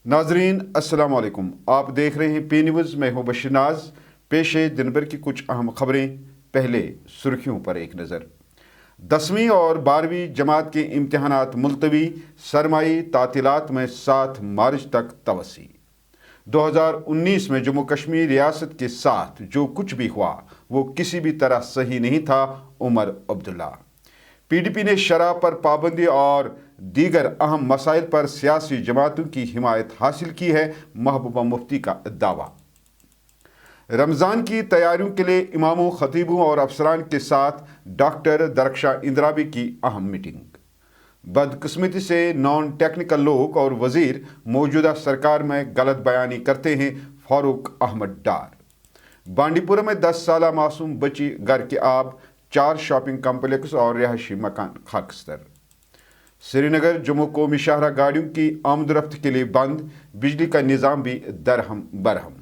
नाजरीन अस्सलाम वालेकुम। आप देख रहे हैं पी न्यूज़। मैं हूं बशीर नाज। पेश है दिन भर की कुछ अहम खबरें। पहले सुर्खियों पर एक नज़र। 10वीं और 12वीं जमात के इम्तहानात मुलतवी, सरमाई तातीलात में 7 मार्च तक तवसी। 2019 में जम्मू कश्मीर रियासत के साथ जो कुछ भी हुआ वो किसी भी तरह सही नहीं था। उमर अब्दुल्ला। PDP ने शराब पर पाबंदी और दीगर अहम मसाइल पर सियासी जमातों की हिमायत हासिल की है। महबूबा मुफ्ती का दावा। रमज़ान की तैयारियों के लिए इमामों, खतीबों और अफसरान के साथ डॉक्टर दरख्शां इंदिराबी की अहम मीटिंग। बदकिस्मती से नॉन टेक्निकल लोग और वजीर मौजूदा सरकार में गलत बयानी करते हैं। फारूक अहमद डार। बांडीपुरा में 10 साला मासूम बची घर के आब, 4 शॉपिंग कम्प्लेक्स और रिहायशी मकान खाकस्तर। श्रीनगर जम्मू कौमी शाहरा गाड़ियों की आमदरफ्त के लिए बंद, बिजली का निज़ाम भी दरहम बरहम।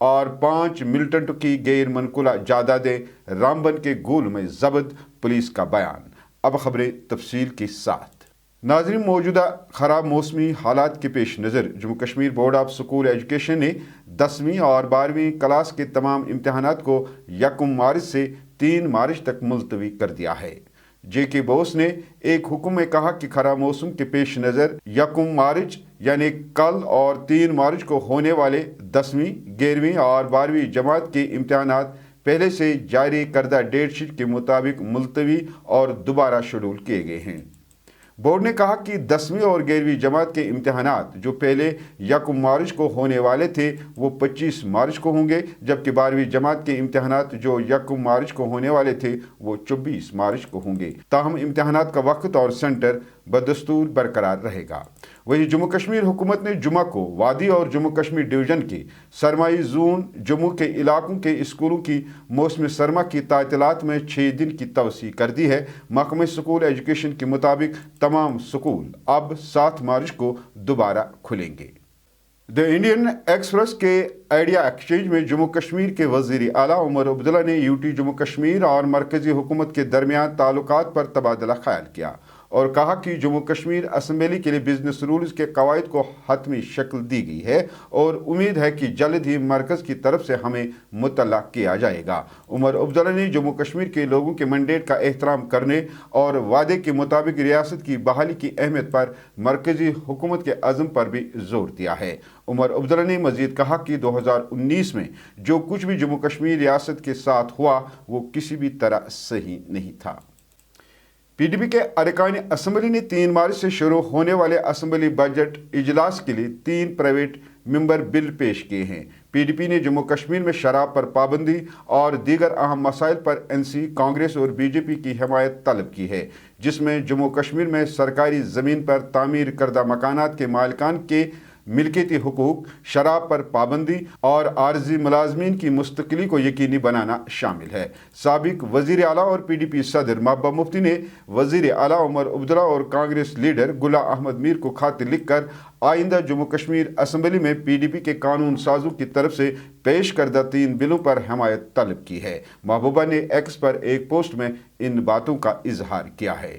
और 5 मिलिटेंटों की गैर मनकुला जायदादें रामबन के गोल में जब्त, पुलिस का बयान। अब खबरें तफसील के साथ। नाज़रीन, मौजूदा ख़राब मौसमी हालात के पेश नज़र Jammu Kashmir board of school education ने 10वीं और 12वीं क्लास के तमाम इम्तहानात को 1 मार्च से 3 मार्च तक मुलतवी कर दिया है। JK बोस ने एक हुक्म में कहा कि खराब मौसम के पेश नज़र 1 मार्च यानी कल और 3 मार्च को होने वाले 10वीं, 11वीं और 12वीं जमात के इम्तहानात पहले से जारी करदा डेट शीट के मुताबिक मुलतवी और दोबारा शेड्यूल किए गए हैं। बोर्ड ने कहा कि 10वीं और 11वीं जमात के इम्तहानात जो पहले 1 मार्च को होने वाले थे वो 25 मार्च को होंगे, जबकि 12वीं जमात के इम्तहानात जो 1 मार्च को होने वाले थे वो 24 मार्च को होंगे। ताहम इम्तहानात का वक्त और सेंटर बदस्तूर बरकरार रहेगा। वहीं जम्मू कश्मीर हुकूमत ने जुमा को वादी और जम्मू कश्मीर डिवीजन के सरमाई जोन जम्मू के इलाकों के स्कूलों की मौसम सरमा की तातीलात में 6 दिन की तवसी कर दी है। महकमे स्कूल एजुकेशन के मुताबिक तमाम स्कूल अब 7 मार्च को दोबारा खुलेंगे। द इंडियन एक्सप्रेस के आइडिया एक्सचेंज में जम्मू कश्मीर के वज़ीर आला उमर अब्दुल्ला ने UT जम्मू कश्मीर और मरकजी हुकूमत के दरमियान ताल्लुकात पर तबादला ख्याल किया और कहा कि जम्मू कश्मीर असम्बली के लिए बिजनेस रूल्स के कवायद को हतमी शक्ल दी गई है और उम्मीद है कि जल्द ही मरकज़ की तरफ से हमें मुतल्ला किया जाएगा। उमर अब्दुल्ला ने जम्मू कश्मीर के लोगों के मैंडेट का एहतराम करने और वादे के मुताबिक रियासत की बहाली की अहमियत पर मरकजी हुकूमत के अज़्म पर भी जोर दिया है। उमर अब्दुल्ला ने मजीद कहा कि 2019 में जो कुछ भी जम्मू कश्मीर रियासत के साथ हुआ वो किसी भी तरह सही नहीं था। PDP के अरकान असम्बली ने 3 मार्च से शुरू होने वाले असम्बली बजट इजलास के लिए 3 प्राइवेट मेंबर बिल पेश किए हैं। PDP ने जम्मू कश्मीर में शराब पर पाबंदी और दीगर अहम मसाइल पर NC, कांग्रेस और BJP की हिमायत तलब की है, जिसमें जम्मू कश्मीर में सरकारी ज़मीन पर तामीर करदा मकानात के मालिकान के मिल्कियती हुकूक, शराब पर पाबंदी और आर्जी मुलाजमीन की मुस्तकिली को यकीनी बनाना शामिल है। साबिक वज़ीर आला और PDP सदर महबूबा मुफ्ती ने वज़ीर आला उमर अब्दुल्ला और कांग्रेस लीडर गुलाम अहमद मीर को खत लिखकर आइंदा जम्मू कश्मीर असम्बली में PDP के कानून साजों की तरफ से पेश करदा 3 बिलों पर हिमायत तलब की है। महबूबा ने एक्स पर एक पोस्ट में इन बातों का इजहार किया है।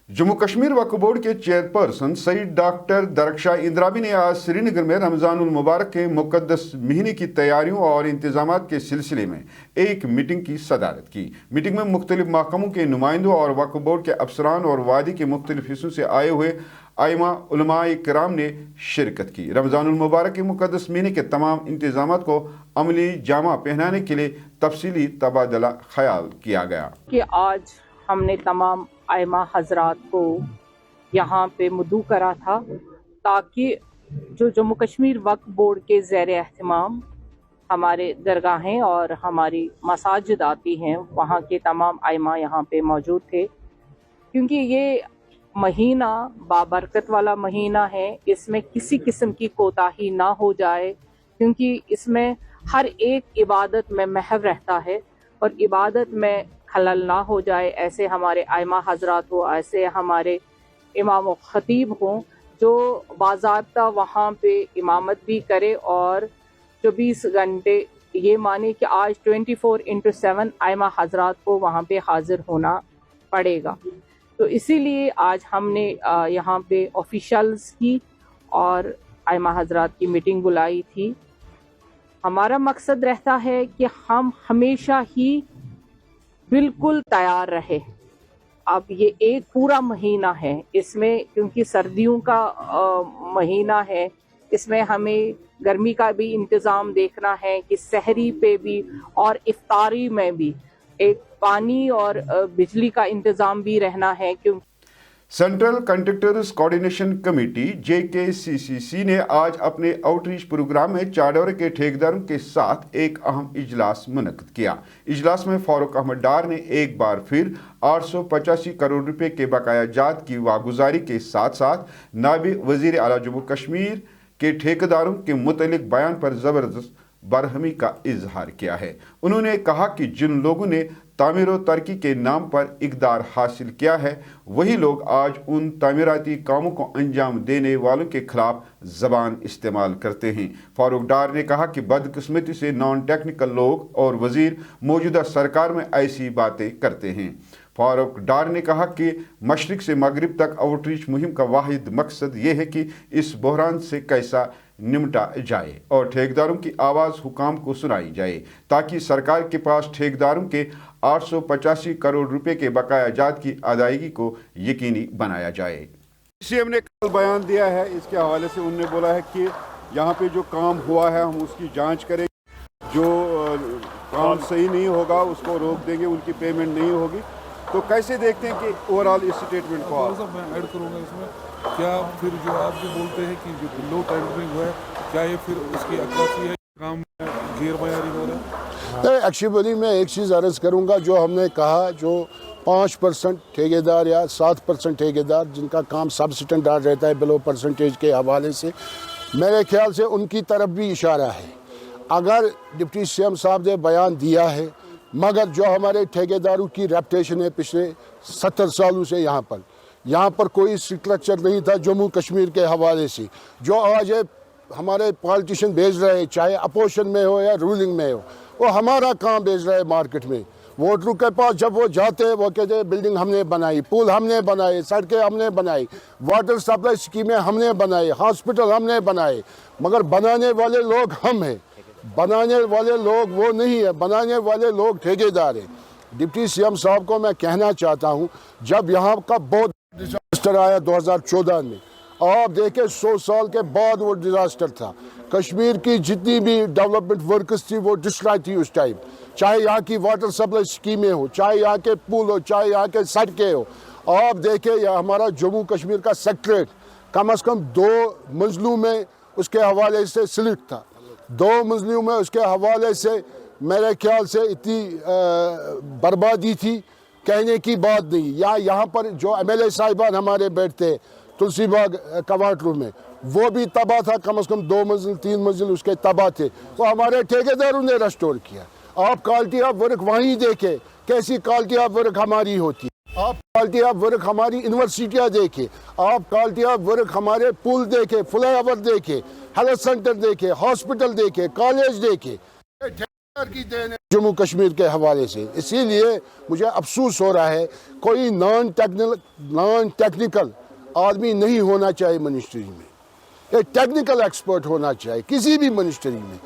जम्मू कश्मीर वक्फ बोर्ड के चेयरपर्सन सईद डॉक्टर दरख्शां इंदिराबी ने आज श्रीनगर में रमज़ानुल मुबारक के मुक़द्दस महीने की तैयारियों और इंतजामात के सिलसिले में एक मीटिंग की सदारत की। मीटिंग में मुख्तलिफ महकमों के नुमाइंदों और वक्फ बोर्ड के अफसरान और वादी के मुख्तलिफ हिस्सों से आए हुए आइमा उलमाए किराम ने शिरकत की। रमज़ानुल मुबारक के मुक़द्दस महीने के तमाम इंतजामात को अमली जामा पहनाने के लिए तफसीली तबादला ख्याल किया गया कि आज हमने तमाम आइमा हजरात को यहाँ पे मदू करा था ताकि जो जम्मू कश्मीर वक्फ बोर्ड के ज़ेर एहतमाम हमारे दरगाहें और हमारी मसाजिद आती हैं, वहाँ के तमाम आइमा यहाँ पे मौजूद थे, क्योंकि ये महीना बाबरकत वाला महीना है। इसमें किसी किस्म की कोताही ना हो जाए, क्योंकि इसमें हर एक इबादत में महव रहता है और इबादत में खलल ना हो जाए। ऐसे हमारे आइमा हजरात हो, ऐसे हमारे इमाम व खतीब हों जो बाज़ाब्ता वहाँ पे इमामत भी करे और 24 घंटे ये माने कि आज 24/7 आइमा हजरात को वहाँ पे हाजिर होना पड़ेगा। तो इसीलिए आज हमने यहाँ पे ऑफिशियल्स की और आइमा हजरात की मीटिंग बुलाई थी। हमारा मकसद रहता है कि हम हमेशा ही बिल्कुल तैयार रहे। अब ये एक पूरा महीना है, इसमें क्योंकि सर्दियों का महीना है, इसमें हमें गर्मी का भी इंतज़ाम देखना है कि सहरी पे भी और इफ्तारी में भी एक पानी और बिजली का इंतज़ाम भी रहना है। क्योंकि central contractors coordination committee JKCCC ने आज अपने आउटरीच प्रोग्राम में चाडोरे के ठेकेदारों के साथ एक अहम इजलास मुनक्किद किया। इजलास में फारूक अहमद डार ने एक बार फिर 885 करोड़ रुपए के बकाया जात की वागुजारी के साथ साथ नायब वजीर आला जम्मू कश्मीर के ठेकेदारों के मुतल्लिक बयान पर ज़बरदस्त बरहमी का इजहार किया है। उन्होंने कहा कि जिन लोगों ने तामीर और तरक्की के नाम पर इक़दार हासिल किया है, वही लोग आज उन तामीराती कामों को अंजाम देने वालों के खिलाफ ज़बान इस्तेमाल करते हैं। फारूक डार ने कहा कि बदकिस्मती से नॉन टेक्निकल लोग और वज़ीर मौजूदा सरकार में ऐसी बातें करते हैं। फारूक डार ने कहा कि मशरिक से मगरिब तक आउटरीच मुहिम का वाहिद मकसद ये है कि इस बहरान से कैसा निमटा जाए और ठेकेदारों की आवाज़ हुकाम को सुनाई जाए, ताकि सरकार के पास ठेकेदारों के 885 करोड़ रुपए के बकाया जात की अदायगी को यकीनी बनाया जाए। सीएम ने कल बयान दिया है, इसके हवाले से उन्होंने बोला है कि यहाँ पे जो काम हुआ है हम उसकी जांच करेंगे, जो काम सही नहीं होगा उसको रोक देंगे, उनकी पेमेंट नहीं होगी। तो कैसे देखते हैं कि ओवरऑल इस स्टेटमेंट को आप? मैं ऐड करूँगा इसमें, क्या फिर जो आप जो बोलते हैं कि जो लो टेंडरिंग हुआ है, क्या ये फिर उसकी अक्कासी है, काम गैर मयारी हो रहा है? एक्चुअली मैं एक चीज़ अर्ज़ करूँगा, जो हमने कहा जो 5% ठेकेदार या 7% ठेकेदार जिनका काम सब स्टैंडर्ड रहता है बिलो परसेंटेज के हवाले से, मेरे ख्याल से उनकी तरफ भी इशारा है। अगर डिप्टी सीएम साहब ने बयान दिया है, मगर जो हमारे ठेकेदारों की रेपुटेशन है पिछले 70 सालों से यहाँ पर कोई स्ट्रक्चर नहीं था जम्मू कश्मीर के हवाले से, जो आज हमारे पॉलिटिशियन भेज रहे हैं, चाहे अपोजिशन में हो या रूलिंग में हो, वो हमारा काम भेज रहे हैं मार्केट में। वोटरों के पास जब वो जाते हैं वो कहते हैं बिल्डिंग हमने बनाई, पुल हमने बनाए, सड़कें हमने बनाई, वाटर सप्लाई स्कीमें हमने बनाई, हॉस्पिटल हमने बनाए, मगर बनाने वाले लोग हम हैं, बनाने वाले लोग वो नहीं है, बनाने वाले लोग ठेकेदार हैं। डिप्टी सीएम साहब को मैं कहना चाहता हूँ, जब यहाँ का बहुत डिजास्टर आया 2014 में, आप देखें 100 साल के बाद वो डिजास्टर था, कश्मीर की जितनी भी डेवलपमेंट वर्कर्स थी वो डिस्ट्रॉय थी उस टाइम, चाहे यहाँ की वाटर सप्लाई स्कीमें हो, चाहे यहाँ के पुल हो, चाहे यहाँ के सड़कें हो। आप देखें यह हमारा जम्मू कश्मीर का सेक्रेटरीट कम से कम 2 मंजिलों में उसके हवाले से सिलिट था, 2 मंजिलों में उसके हवाले से मेरे ख्याल से इतनी बर्बादी थी कहने की बात नहीं। या यहाँ पर जो MLA साहिबान हमारे बैठते तुलसी बाग कवाटरू में, वो भी तबाह था, कम से कम 2 मंजिल 3 मंजिल उसके तबाह थे, वो हमारे ठेकेदारों ने रेस्टोर किया। आप क्वालिटी ऑफ वर्क वहीं देखें, कैसी क्वालिटी ऑफ वर्क हमारी होती है, आप क्वालिटी ऑफ वर्क हमारी यूनिवर्सिटियाँ देखें, आप क्वालिटी ऑफ वर्क हमारे पुल देखें, फ्लाईओवर देखें, हेल्थ सेंटर देखें, हॉस्पिटल देखें, कॉलेज देखें, जम्मू कश्मीर के हवाले से। इसीलिए मुझे अफसोस हो रहा है, कोई नॉन टेक्निकल आदमी नहीं होना चाहिए मिनिस्ट्री में, एक टेक्निकल एक्सपर्ट होना चाहिए किसी भी मिनिस्ट्री में।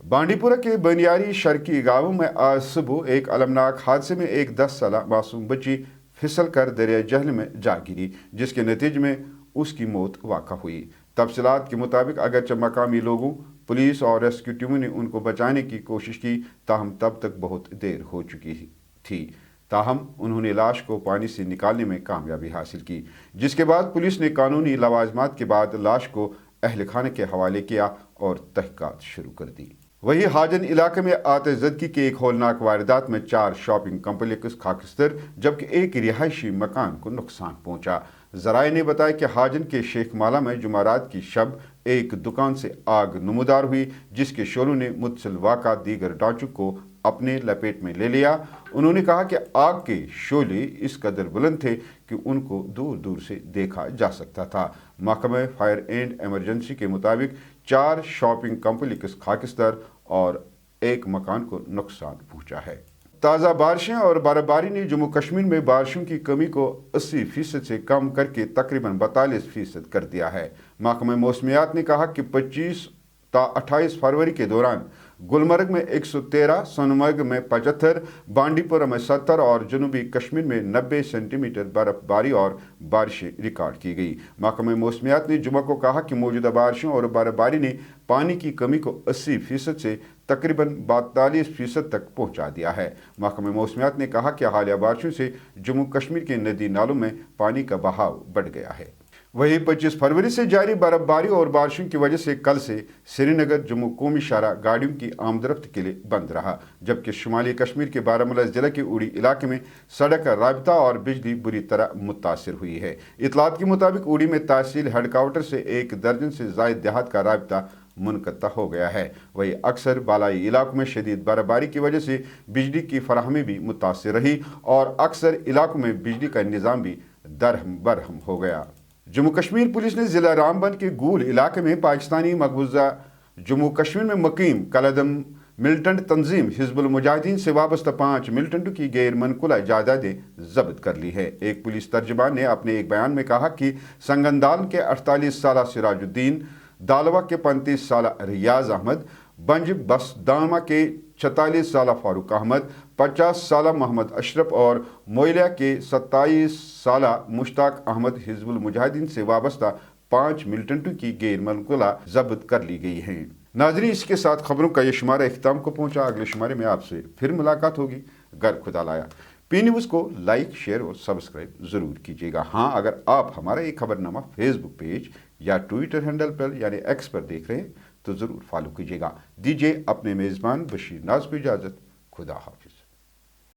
बांडीपुरा के बनियारी शर्की गांव में आज सुबह एक अलमनाक हादसे में एक 10 साला मासूम बच्ची फिसल कर दरिया जहल में जा गिरी, जिसके नतीजे में उसकी मौत वाक़ा हुई। तफसीलात के मुताबिक अगरचे मकामी लोगों, पुलिस और रेस्क्यू टीमों ने उनको बचाने की कोशिश की, ताहम तब तक बहुत देर हो चुकी थी। ताहम उन्होंने लाश को पानी से निकालने में कामयाबी हासिल की, जिसके बाद पुलिस ने कानूनी लवाजमात के बाद लाश को अहल खाने के हवाले किया और तहक़ीक़ात शुरू कर दी। वहीं हाजन इलाके में आतिशज़दगी के एक हौलनाक वारदात में 4 शॉपिंग कम्प्लेक्स खाकिस्तर जबकि एक रिहायशी मकान को नुकसान पहुंचा। ज़राए ने बताया कि हाजन के शेख माला में जुमारात की शब एक दुकान से आग नमूदार हुई, जिसके शोलों ने मुतसिल वाक़ा दीगर ढांचों को अपने लपेट में ले लिया। उन्होंने कहा कि आग के शोले इस कदर बुलंद थे कि उनको दूर दूर से देखा जा सकता था। महकमा फायर एंड एमरजेंसी के मुताबिक 4 शॉपिंग कम्प्लेक्स खाकिस्तर और एक मकान को नुकसान पहुंचा है। ताज़ा बारिशें और बर्फबारी ने जम्मू कश्मीर में बारिशों की कमी को 80% से कम करके तकरीबन 42% कर दिया है। महकमा मौसमियात ने कहा कि 25 ता 28 फरवरी के दौरान गुलमर्ग में 113, सोनमर्ग में 75, बांडीपुरा में 70 और जनूबी कश्मीर में 90 सेंटीमीटर बर्फबारी और बारिशें रिकॉर्ड की गई। महकमा मौसमियात ने जुमा को कहा कि मौजूदा बारिशों और बर्फबारी ने पानी की कमी को 80% से तकरीबन 42% तक पहुंचा दिया है। महकमा मौसमियात ने कहा कि हालिया बारिशों से जम्मू कश्मीर के नदी नालों में पानी का बहाव बढ़ गया है। वहीं 25 फरवरी से जारी बर्फबारी और बारिशों की वजह से कल से श्रीनगर जम्मू कौमी शाहरा गाड़ियों की आमदरफ्त के लिए बंद रहा, जबकि शुमाली कश्मीर के बारामूला जिला के उड़ी इलाके में सड़क का राबता और बिजली बुरी तरह मुतासिर हुई है। इतलात के मुताबिक उड़ी में तहसील हेडक्वार्टर से 1 दर्जन से जायद देहात का राबता मुनक़ता हो गया है। वहीं अक्सर बालाई इलाकों में शदीद बर्फबारी की वजह से बिजली की फराहमी भी मुतासिर रही और अक्सर इलाकों में बिजली का निज़ाम भी दरहम बरहम हो गया। जम्मू कश्मीर पुलिस ने ज़िला रामबन के गूल इलाके में पाकिस्तानी मकबूजा जम्मू कश्मीर में मुकीम कलदम मिलिटेंट तंजीम हिजबुल मुजाहिदीन से वाबस्ता 5 मिलिटेंटों की गैर मनकुला जायदादें जब्त कर ली है। एक पुलिस तर्जमान ने अपने एक बयान में कहा कि संगंदाल के 48 साला सिराजुद्दीन, दालवा के 35 साला रियाज अहमद, बंज बसदामा के 46 साला फारूक अहमद, 50 साला मोहम्मद अशरफ और मोइलिया के 27 साला मुश्ताक अहमद हिजबुल मुजाहिदीन से वाबस्ता 5 मिलिटेंटों की गैर मनकुला जब्त कर ली गई हैं। नाज़रीन, इसके साथ खबरों का ये शुमारा इख्तिताम को पहुंचा। अगले शुमारे में आपसे फिर मुलाकात होगी। गर खुदा लाया। पी न्यूज़ को लाइक, शेयर और सब्सक्राइब ज़रूर कीजिएगा। हाँ, अगर आप हमारा ये खबरनामा फेसबुक पेज या ट्विटर हैंडल पर यानी एक्स पर देख रहे हैं तो ज़रूर फॉलो कीजिएगा। दीजिए अपने मेज़बान बशीर नाज को इजाज़त। खुदा हाफ़िज़।